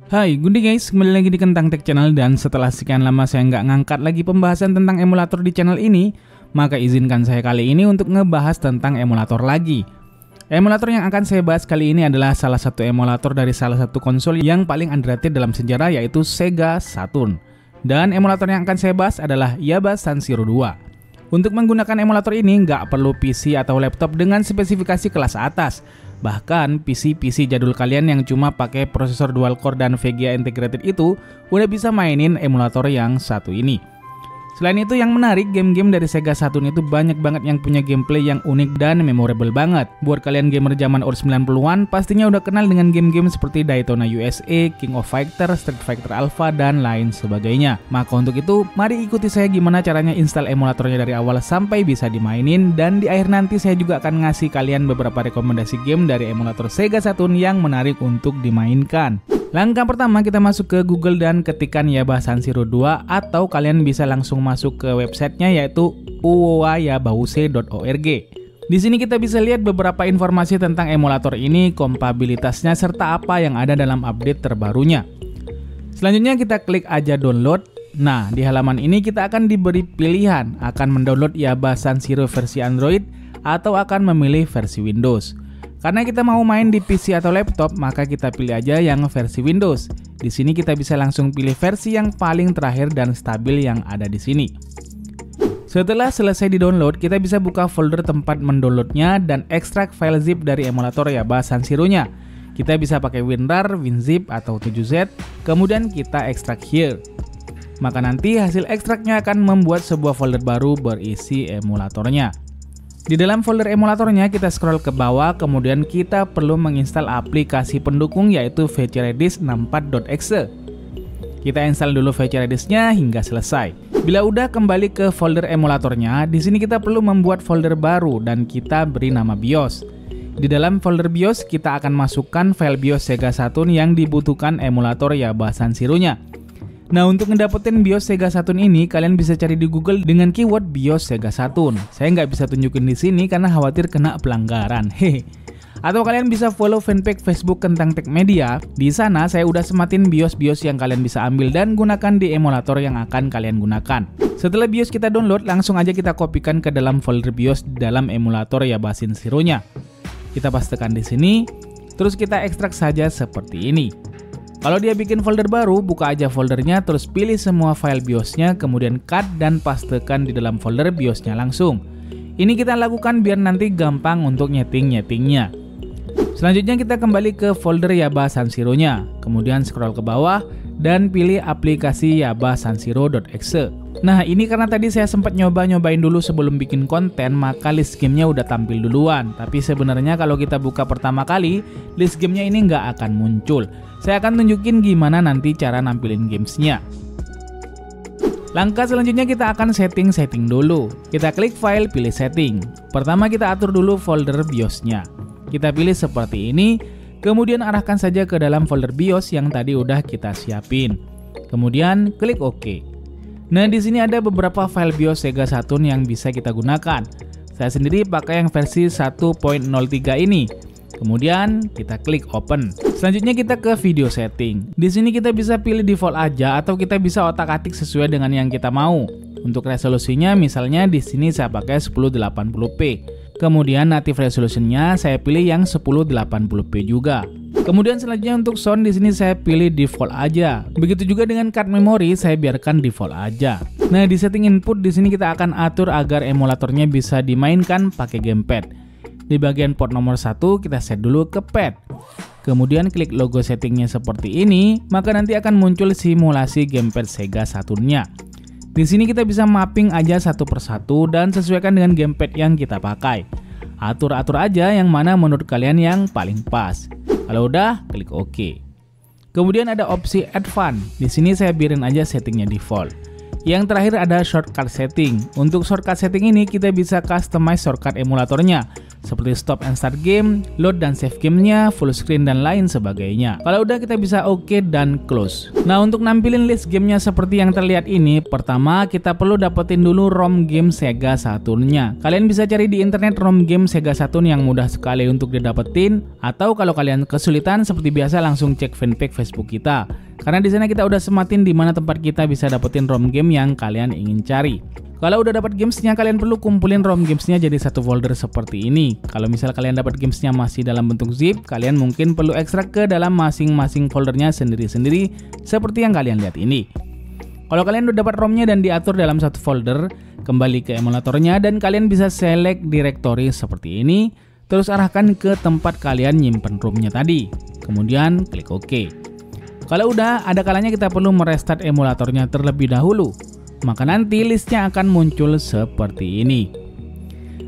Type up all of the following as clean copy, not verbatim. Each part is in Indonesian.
Hai, Gundi guys, kembali lagi di Kentang Tech Channel. Dan setelah sekian lama saya nggak ngangkat lagi pembahasan tentang emulator di channel ini, maka izinkan saya kali ini untuk ngebahas tentang emulator lagi. Emulator yang akan saya bahas kali ini adalah salah satu emulator dari salah satu konsol yang paling underrated dalam sejarah, yaitu Sega Saturn. Dan emulator yang akan saya bahas adalah Yaba San Shiro 2. Untuk menggunakan emulator ini nggak perlu PC atau laptop dengan spesifikasi kelas atas. Bahkan PC jadul kalian yang cuma pakai prosesor dual core dan VGA integrated itu udah bisa mainin emulator yang satu ini. Selain itu, yang menarik, game-game dari Sega Saturn itu banyak banget yang punya gameplay yang unik dan memorable banget. Buat kalian gamer zaman old 90-an, pastinya udah kenal dengan game-game seperti Daytona USA, King of Fighters, Street Fighter Alpha, dan lain sebagainya. Maka untuk itu, mari ikuti saya gimana caranya install emulatornya dari awal sampai bisa dimainin. Dan di akhir nanti saya juga akan ngasih kalian beberapa rekomendasi game dari emulator Sega Saturn yang menarik untuk dimainkan. Langkah pertama, kita masuk ke Google dan ketikkan Yaba San Shiro 2, atau kalian bisa langsung masuk ke websitenya, yaitu uoyabause.org. Di sini kita bisa lihat beberapa informasi tentang emulator ini, kompatibilitasnya, serta apa yang ada dalam update terbarunya. Selanjutnya kita klik aja download. Nah, di halaman ini kita akan diberi pilihan akan mendownload Yaba San Shiro versi Android atau akan memilih versi Windows. Karena kita mau main di PC atau laptop, maka kita pilih aja yang versi Windows. Di sini kita bisa langsung pilih versi yang paling terakhir dan stabil yang ada di sini. Setelah selesai di-download, kita bisa buka folder tempat mendownloadnya dan ekstrak file zip dari emulator Yaba San Shiro-nya. Kita bisa pakai WinRAR, WinZip, atau 7Z, kemudian kita ekstrak here. Maka nanti hasil ekstraknya akan membuat sebuah folder baru berisi emulatornya. Di dalam folder emulatornya kita scroll ke bawah, kemudian kita perlu menginstal aplikasi pendukung, yaitu VCRedis 64.exe. Kita install dulu VCRedis-nya hingga selesai. Bila udah kembali ke folder emulatornya, di sini kita perlu membuat folder baru dan kita beri nama BIOS. Di dalam folder BIOS kita akan masukkan file BIOS Sega Saturn yang dibutuhkan emulator Yaba San Shiro-nya. Nah, untuk ngedapetin BIOS Sega Saturn ini, kalian bisa cari di Google dengan keyword BIOS Sega Saturn. Saya nggak bisa tunjukin di sini karena khawatir kena pelanggaran. Hehe. Atau kalian bisa follow fanpage Facebook Kentang Tech Media. Di sana saya udah sematin BIOS yang kalian bisa ambil dan gunakan di emulator yang akan kalian gunakan. Setelah BIOS kita download, langsung aja kita kopikan ke dalam folder BIOS dalam emulator Yaba San Shiro-nya. Kita pastekan di sini, terus kita ekstrak saja seperti ini. Kalau dia bikin folder baru, buka aja foldernya, terus pilih semua file BIOS-nya, kemudian cut dan pastekan di dalam folder BIOS-nya langsung. Ini kita lakukan biar nanti gampang untuk nyeting-nyetingnya. Selanjutnya kita kembali ke folder Yaba San Shiro-nya, kemudian scroll ke bawah dan pilih aplikasi Yaba San Shiro.exe. Nah, ini karena tadi saya sempat nyobain dulu sebelum bikin konten, maka list gamenya udah tampil duluan. Tapi sebenarnya kalau kita buka pertama kali, list gamenya ini nggak akan muncul. Saya akan tunjukin gimana nanti cara nampilin gamesnya. Langkah selanjutnya kita akan setting dulu. Kita klik file, pilih setting. Pertama kita atur dulu folder BIOS-nya. Kita pilih seperti ini, kemudian arahkan saja ke dalam folder BIOS yang tadi udah kita siapin. Kemudian klik OK. Nah, di sini ada beberapa file BIOS Sega Saturn yang bisa kita gunakan. Saya sendiri pakai yang versi 1.03 ini. Kemudian kita klik open. Selanjutnya kita ke video setting. Di sini kita bisa pilih default aja atau kita bisa otak-atik sesuai dengan yang kita mau. Untuk resolusinya misalnya di sini saya pakai 1080p. Kemudian native resolutionnya saya pilih yang 1080p juga. Kemudian selanjutnya untuk sound di sini saya pilih default aja. Begitu juga dengan card memory saya biarkan default aja. Nah, di setting input di sini kita akan atur agar emulatornya bisa dimainkan pakai gamepad. Di bagian port nomor 1 kita set dulu ke pad. Kemudian klik logo settingnya seperti ini, maka nanti akan muncul simulasi gamepad Sega Saturn-nya. Di sini kita bisa mapping aja satu persatu dan sesuaikan dengan gamepad yang kita pakai. Atur-atur aja yang mana menurut kalian yang paling pas. Kalau udah, klik OK. Kemudian ada opsi Advanced. Di sini saya biarin aja settingnya default. Yang terakhir ada shortcut setting. Untuk shortcut setting ini kita bisa customize shortcut emulatornya. seperti stop and start game, load dan save gamenya, full screen dan lain sebagainya. Kalau udah kita bisa oke dan close. Nah, untuk nampilin list gamenya seperti yang terlihat ini, pertama kita perlu dapetin dulu ROM game Sega Saturn-nya. Kalian bisa cari di internet ROM game Sega Saturn yang mudah sekali untuk didapetin, atau kalau kalian kesulitan seperti biasa langsung cek fanpage Facebook kita. Karena di sana kita udah sematin di mana tempat kita bisa dapetin ROM game yang kalian ingin cari. Kalau udah dapat gamesnya, kalian perlu kumpulin ROM gamesnya jadi satu folder seperti ini. Kalau misal kalian dapat gamesnya masih dalam bentuk zip, kalian mungkin perlu ekstrak ke dalam masing-masing foldernya sendiri-sendiri seperti yang kalian lihat ini. Kalau kalian udah dapat ROM-nya dan diatur dalam satu folder, kembali ke emulatornya dan kalian bisa select directory seperti ini, terus arahkan ke tempat kalian nyimpen ROM-nya tadi. Kemudian klik OK. Kalau udah, ada kalanya kita perlu merestart emulatornya terlebih dahulu. Maka nanti listnya akan muncul seperti ini.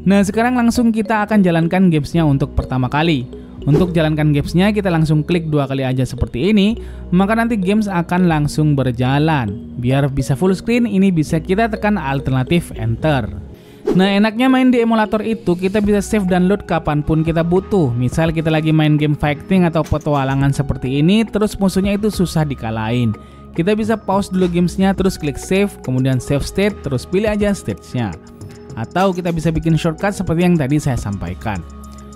Nah, sekarang langsung kita akan jalankan gamesnya untuk pertama kali. Untuk jalankan gamesnya kita langsung klik 2 kali aja seperti ini, maka nanti games akan langsung berjalan. Biar bisa full screen ini bisa kita tekan alternatif enter. Nah, enaknya main di emulator itu kita bisa save dan load kapanpun kita butuh. Misal kita lagi main game fighting atau petualangan seperti ini, terus musuhnya itu susah dikalahin. Kita bisa pause dulu gamesnya, terus klik save, kemudian save state, terus pilih aja stage-nya. Atau kita bisa bikin shortcut seperti yang tadi saya sampaikan.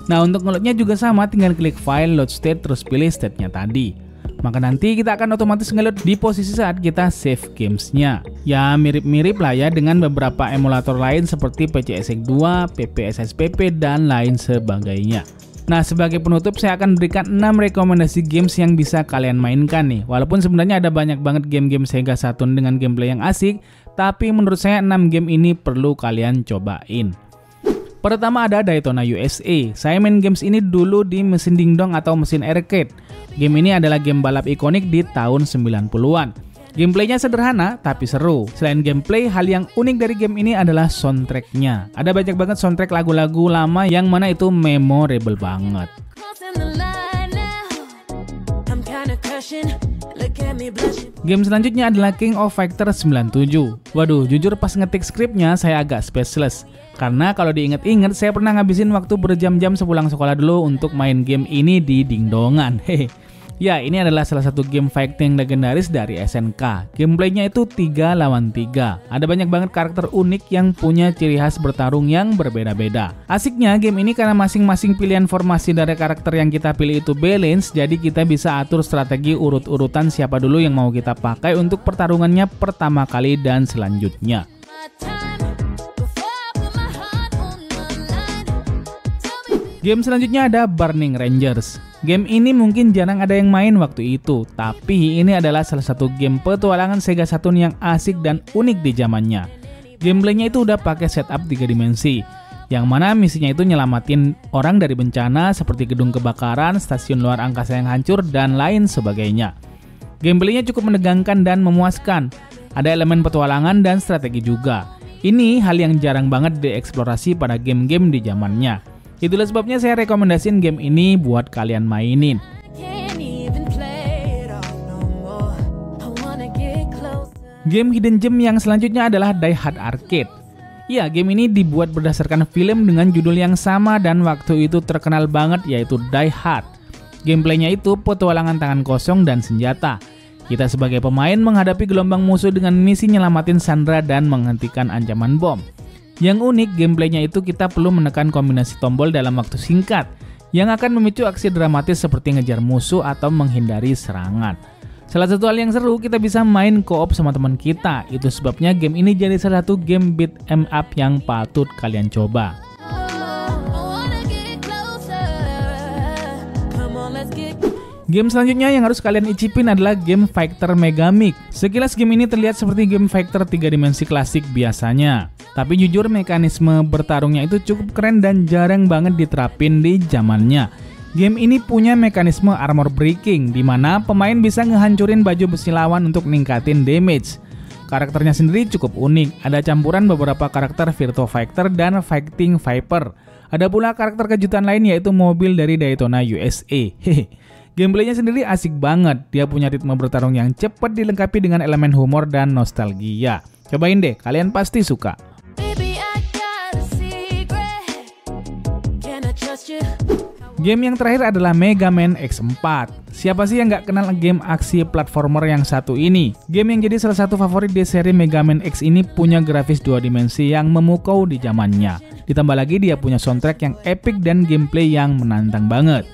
Nah, untuk ngeloadnya juga sama, tinggal klik file, load state, terus pilih state-nya tadi. Maka nanti kita akan otomatis ngeload di posisi saat kita save gamesnya. Ya mirip-mirip lah ya dengan beberapa emulator lain seperti PCSX2, PPSSPP, dan lain sebagainya. Nah, sebagai penutup saya akan berikan 6 rekomendasi games yang bisa kalian mainkan nih. Walaupun sebenarnya ada banyak banget game-game Sega Saturn dengan gameplay yang asik, tapi menurut saya 6 game ini perlu kalian cobain. Pertama ada Daytona USA. Saya main games ini dulu di mesin dingdong atau mesin arcade. Game ini adalah game balap ikonik di tahun 90-an. Gameplaynya sederhana tapi seru. Selain gameplay, hal yang unik dari game ini adalah soundtracknya. Ada banyak banget soundtrack lagu-lagu lama yang mana itu memorable banget. Game selanjutnya adalah King of Fighters 97. Waduh, jujur pas ngetik skripnya saya agak speechless. Karena kalau diinget-inget saya pernah ngabisin waktu berjam-jam sepulang sekolah dulu untuk main game ini di dingdongan. Hehe. Ya, ini adalah salah satu game fighting legendaris dari SNK. Gameplaynya itu 3 lawan 3. Ada banyak banget karakter unik yang punya ciri khas bertarung yang berbeda-beda. Asiknya game ini karena masing-masing pilihan formasi dari karakter yang kita pilih itu balance, jadi kita bisa atur strategi urut-urutan siapa dulu yang mau kita pakai untuk pertarungannya pertama kali dan selanjutnya. Game selanjutnya ada Burning Rangers. Game ini mungkin jarang ada yang main waktu itu, tapi ini adalah salah satu game petualangan Sega Saturn yang asik dan unik di zamannya. Gameplaynya itu udah pakai setup 3 dimensi, yang mana misinya itu nyelamatin orang dari bencana seperti gedung kebakaran, stasiun luar angkasa yang hancur, dan lain sebagainya. Gameplaynya cukup menegangkan dan memuaskan, ada elemen petualangan dan strategi juga. Ini hal yang jarang banget dieksplorasi pada game-game di zamannya. Itulah sebabnya saya rekomendasiin game ini buat kalian mainin. Game hidden gem yang selanjutnya adalah Die Hard Arcade. Ya, game ini dibuat berdasarkan film dengan judul yang sama dan waktu itu terkenal banget, yaitu Die Hard. Gameplaynya itu petualangan tangan kosong dan senjata. Kita sebagai pemain menghadapi gelombang musuh dengan misi nyelamatin Sandra dan menghentikan ancaman bom. Yang unik, gameplaynya itu kita perlu menekan kombinasi tombol dalam waktu singkat yang akan memicu aksi dramatis seperti ngejar musuh atau menghindari serangan. Salah satu hal yang seru, kita bisa main co-op sama teman kita. Itu sebabnya game ini jadi salah satu game beat 'em up yang patut kalian coba. Game selanjutnya yang harus kalian icipin adalah game Fighter Megamix. Sekilas game ini terlihat seperti game fighter 3 dimensi klasik biasanya. Tapi jujur mekanisme bertarungnya itu cukup keren dan jarang banget diterapin di zamannya. Game ini punya mekanisme armor breaking, di mana pemain bisa ngehancurin baju besi lawan untuk ningkatin damage. Karakternya sendiri cukup unik, ada campuran beberapa karakter Virtua Fighter dan Fighting Viper. Ada pula karakter kejutan lain yaitu mobil dari Daytona USA. Gameplaynya sendiri asik banget, dia punya ritme bertarung yang cepat dilengkapi dengan elemen humor dan nostalgia. Cobain deh, kalian pasti suka. Game yang terakhir adalah Mega Man X4. Siapa sih yang nggak kenal game aksi platformer yang satu ini? Game yang jadi salah satu favorit di seri Mega Man X ini punya grafis 2 dimensi yang memukau di zamannya. Ditambah lagi dia punya soundtrack yang epic dan gameplay yang menantang banget.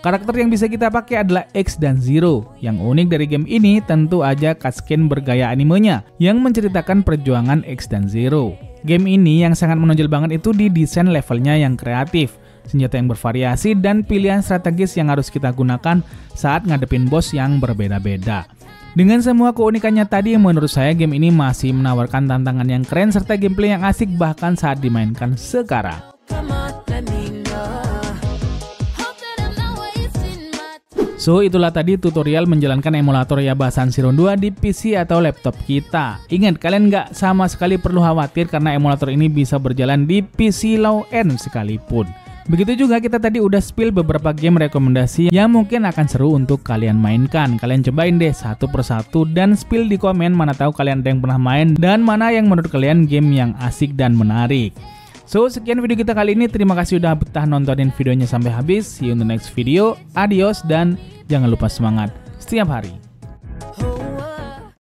Karakter yang bisa kita pakai adalah X dan Zero. Yang unik dari game ini tentu aja cutscene bergaya animenya yang menceritakan perjuangan X dan Zero. Game ini yang sangat menonjol banget itu di desain levelnya yang kreatif, senjata yang bervariasi, dan pilihan strategis yang harus kita gunakan saat ngadepin bos yang berbeda-beda. Dengan semua keunikannya tadi, menurut saya game ini masih menawarkan tantangan yang keren serta gameplay yang asik bahkan saat dimainkan sekarang. So, itulah tadi tutorial menjalankan emulator Yaba San Zero 2 di PC atau laptop kita. Ingat, kalian nggak sama sekali perlu khawatir karena emulator ini bisa berjalan di PC low end sekalipun. Begitu juga kita tadi udah spill beberapa game rekomendasi yang mungkin akan seru untuk kalian mainkan. Kalian cobain deh satu persatu dan spill di komen, mana tahu kalian ada yang pernah main dan mana yang menurut kalian game yang asik dan menarik. So, sekian video kita kali ini. Terima kasih udah betah nontonin videonya sampai habis. See you in the next video. Adios dan jangan lupa semangat setiap hari.